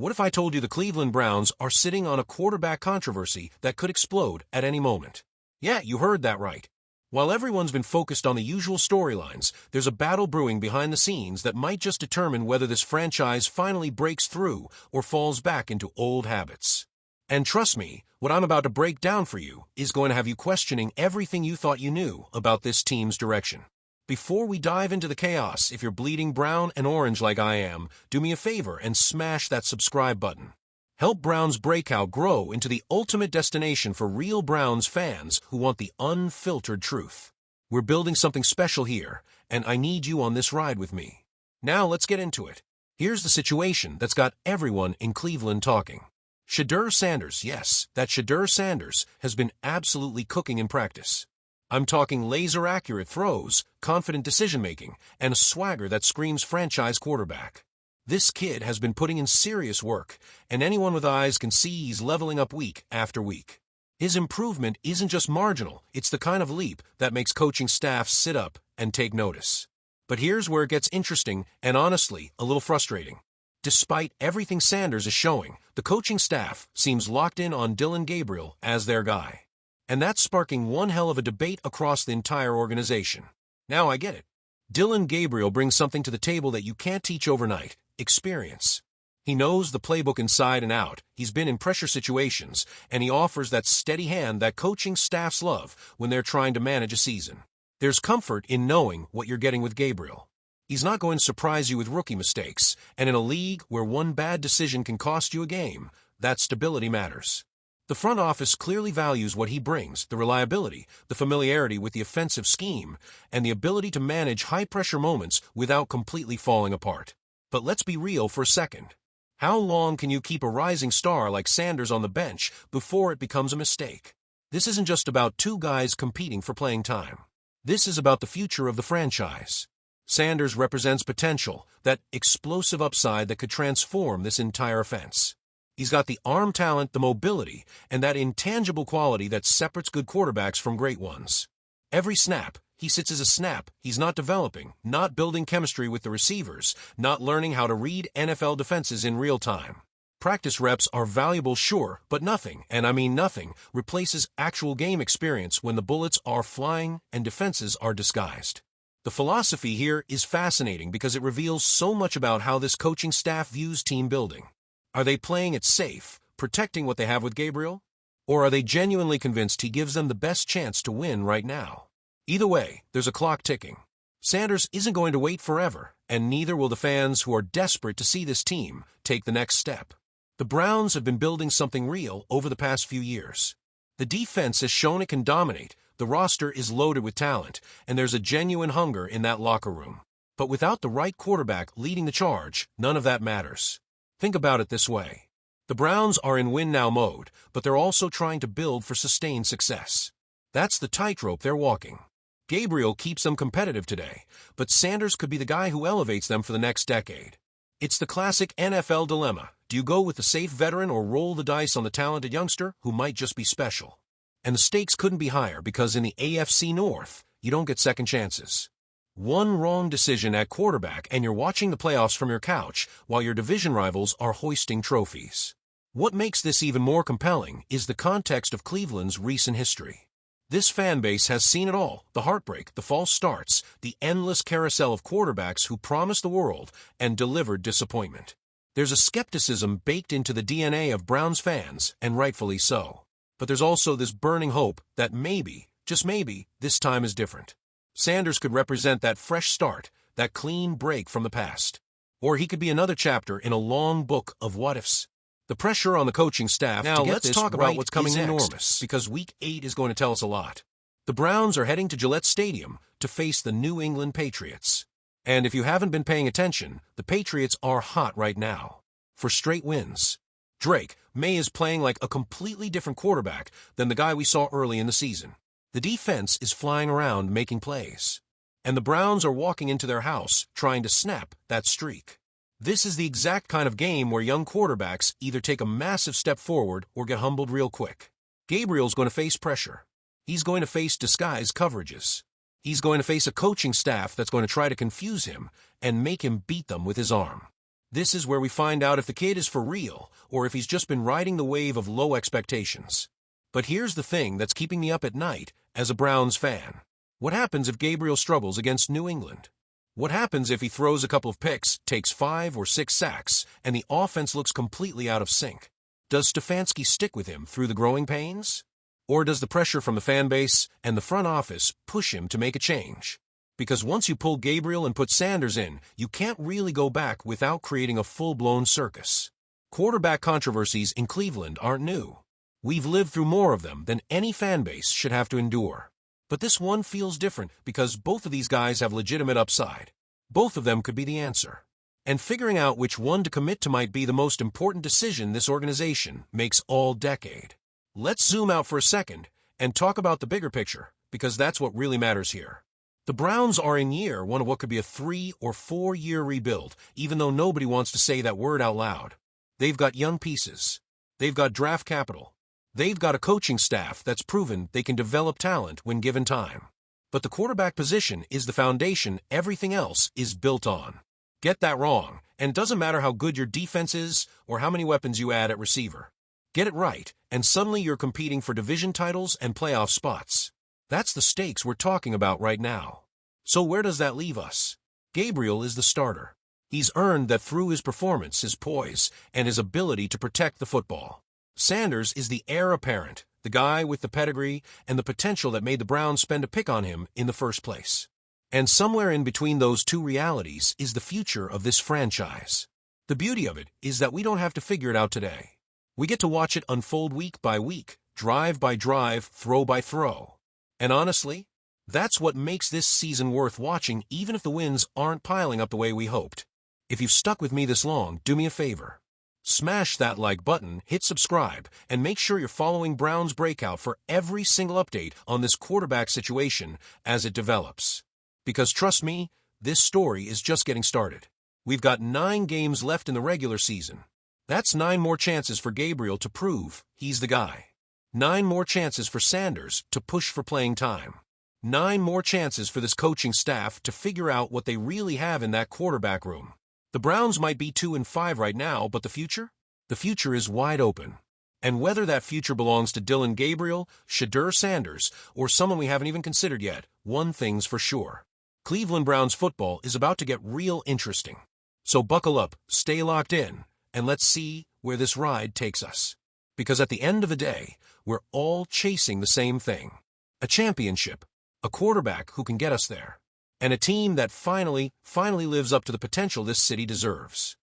What if I told you the Cleveland Browns are sitting on a quarterback controversy that could explode at any moment? Yeah, you heard that right. While everyone's been focused on the usual storylines, there's a battle brewing behind the scenes that might just determine whether this franchise finally breaks through or falls back into old habits. And trust me, what I'm about to break down for you is going to have you questioning everything you thought you knew about this team's direction. Before we dive into the chaos, if you're bleeding brown and orange like I am, do me a favor and smash that subscribe button. Help Browns Breakout grow into the ultimate destination for real Browns fans who want the unfiltered truth. We're building something special here, and I need you on this ride with me. Now let's get into it. Here's the situation that's got everyone in Cleveland talking. Shedeur Sanders, yes, that Shedeur Sanders has been absolutely cooking in practice. I'm talking laser-accurate throws, confident decision-making, and a swagger that screams franchise quarterback. This kid has been putting in serious work, and anyone with eyes can see he's leveling up week after week. His improvement isn't just marginal, it's the kind of leap that makes coaching staffs sit up and take notice. But here's where it gets interesting and honestly a little frustrating. Despite everything Sanders is showing, the coaching staff seems locked in on Dillon Gabriel as their guy. And that's sparking one hell of a debate across the entire organization. Now I get it. Dillon Gabriel brings something to the table that you can't teach overnight: experience. He knows the playbook inside and out, he's been in pressure situations, and he offers that steady hand that coaching staffs love when they're trying to manage a season. There's comfort in knowing what you're getting with Gabriel. He's not going to surprise you with rookie mistakes, and in a league where one bad decision can cost you a game, that stability matters. The front office clearly values what he brings: the reliability, the familiarity with the offensive scheme, and the ability to manage high-pressure moments without completely falling apart. But let's be real for a second. How long can you keep a rising star like Sanders on the bench before it becomes a mistake? This isn't just about two guys competing for playing time. This is about the future of the franchise. Sanders represents potential, that explosive upside that could transform this entire offense. He's got the arm talent, the mobility, and that intangible quality that separates good quarterbacks from great ones. Every snap, he sits as a snap. He's not developing, not building chemistry with the receivers, not learning how to read NFL defenses in real time. Practice reps are valuable, sure, but nothing, and I mean nothing, replaces actual game experience when the bullets are flying and defenses are disguised. The philosophy here is fascinating because it reveals so much about how this coaching staff views team building. Are they playing it safe, protecting what they have with Gabriel? Or are they genuinely convinced he gives them the best chance to win right now? Either way, there's a clock ticking. Sanders isn't going to wait forever, and neither will the fans who are desperate to see this team take the next step. The Browns have been building something real over the past few years. The defense has shown it can dominate, the roster is loaded with talent, and there's a genuine hunger in that locker room. But without the right quarterback leading the charge, none of that matters. Think about it this way. The Browns are in win-now mode, but they're also trying to build for sustained success. That's the tightrope they're walking. Gabriel keeps them competitive today, but Sanders could be the guy who elevates them for the next decade. It's the classic NFL dilemma. Do you go with the safe veteran or roll the dice on the talented youngster who might just be special? And the stakes couldn't be higher because in the AFC North, you don't get second chances. One wrong decision at quarterback and you're watching the playoffs from your couch while your division rivals are hoisting trophies. What makes this even more compelling is the context of Cleveland's recent history. This fan base has seen it all: the heartbreak, the false starts, the endless carousel of quarterbacks who promised the world and delivered disappointment. There's a skepticism baked into the DNA of Browns fans, and rightfully so. But there's also this burning hope that maybe, just maybe, this time is different. Sanders could represent that fresh start, that clean break from the past. Or he could be another chapter in a long book of what-ifs. The pressure on the coaching staff to get this talk about what's coming next, enormous, because Week 8 is going to tell us a lot. The Browns are heading to Gillette Stadium to face the New England Patriots. And if you haven't been paying attention, the Patriots are hot right now. For straight wins. Drake May is playing like a completely different quarterback than the guy we saw early in the season. The defense is flying around making plays. And the Browns are walking into their house trying to snap that streak. This is the exact kind of game where young quarterbacks either take a massive step forward or get humbled real quick. Gabriel's going to face pressure. He's going to face disguised coverages. He's going to face a coaching staff that's going to try to confuse him and make him beat them with his arm. This is where we find out if the kid is for real or if he's just been riding the wave of low expectations. But here's the thing that's keeping me up at night as a Browns fan. What happens if Gabriel struggles against New England? What happens if he throws a couple of picks, takes 5 or 6 sacks, and the offense looks completely out of sync? Does Stefanski stick with him through the growing pains? Or does the pressure from the fan base and the front office push him to make a change? Because once you pull Gabriel and put Sanders in, you can't really go back without creating a full-blown circus. Quarterback controversies in Cleveland aren't new. We've lived through more of them than any fan base should have to endure. But this one feels different because both of these guys have legitimate upside. Both of them could be the answer. And figuring out which one to commit to might be the most important decision this organization makes all decade. Let's zoom out for a second and talk about the bigger picture, because that's what really matters here. The Browns are in year one of what could be a 3 or 4 year rebuild, even though nobody wants to say that word out loud. They've got young pieces. They've got draft capital. They've got a coaching staff that's proven they can develop talent when given time. But the quarterback position is the foundation everything else is built on. Get that wrong, and it doesn't matter how good your defense is or how many weapons you add at receiver. Get it right, and suddenly you're competing for division titles and playoff spots. That's the stakes we're talking about right now. So where does that leave us? Gabriel is the starter. He's earned that through his performance, his poise, and his ability to protect the football. Sanders is the heir apparent, the guy with the pedigree and the potential that made the Browns spend a pick on him in the first place. And somewhere in between those two realities is the future of this franchise. The beauty of it is that we don't have to figure it out today. We get to watch it unfold week by week, drive by drive, throw by throw. And honestly, that's what makes this season worth watching even if the wins aren't piling up the way we hoped. If you've stuck with me this long, do me a favor. Smash that like button, hit subscribe, and make sure you're following Browns Breakout for every single update on this quarterback situation as it develops. Because trust me, this story is just getting started. We've got 9 games left in the regular season. That's 9 more chances for Gabriel to prove he's the guy. 9 more chances for Sanders to push for playing time. 9 more chances for this coaching staff to figure out what they really have in that quarterback room. The Browns might be 2-5 right now, but the future? The future is wide open. And whether that future belongs to Dillon Gabriel, Shedeur Sanders, or someone we haven't even considered yet, one thing's for sure. Cleveland Browns football is about to get real interesting. So buckle up, stay locked in, and let's see where this ride takes us. Because at the end of the day, we're all chasing the same thing. A championship, a quarterback who can get us there, and a team that finally lives up to the potential this city deserves.